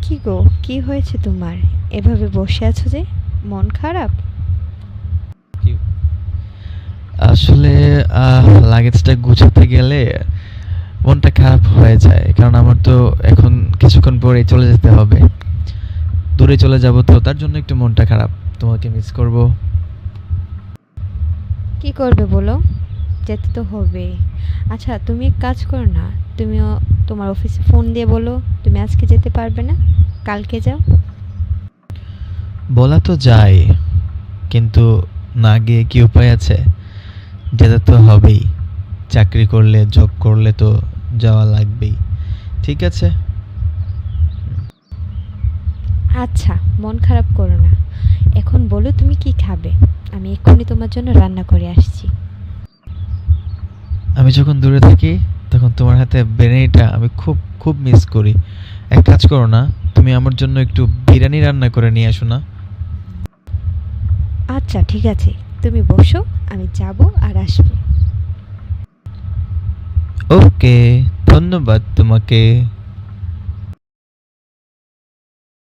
কি গো, কি হয়েছে তোমার? এভাবে বসে আছো যে? মন খারাপ? কি আসলে লাগেজটা গুছাতে গেলে মনটা খারাপ হয়ে যায়, কারণ আমার তো এখন কিছুক্ষণ পরেই চলে যেতে হবে। দূরে চলে যাব, তো তার জন্য একটু মনটা খারাপ। তোমাকে মিস করব। কি করবে বলো? যেতে তো হবে। আচ্ছা, তুমি এক কাজ করো না। তুমিও তোমার অফিসে ফোন দিয়ে বলো তুমি আজকে যেতে পারবে না, কালকে যাও। বলা তো যায়, কিন্তু না গিয়ে কি উপায় আছে? যেতে তো হবেই। চাকরি করলে, জব করলে তো যাওয়া লাগবেই। ঠিক আছে। আচ্ছা, মন খারাপ করো না। এখন বলো তুমি কি খাবে? আমি এক্ষুনি তোমার জন্য রান্না করে আসছি। আমি যখন দূরে থাকি তখন তোমার হাতে বিরিয়ানিটা আমি খুব খুব মিস করি। এক কাজ করো না, তুমি আমার জন্য একটু বিরিয়ানি রান্না করে নিয়ে আসো না। আচ্ছা ঠিক আছে, তুমি বসো, আমি যাব আর আসবো। ওকে, ধন্যবাদ তোমাকে।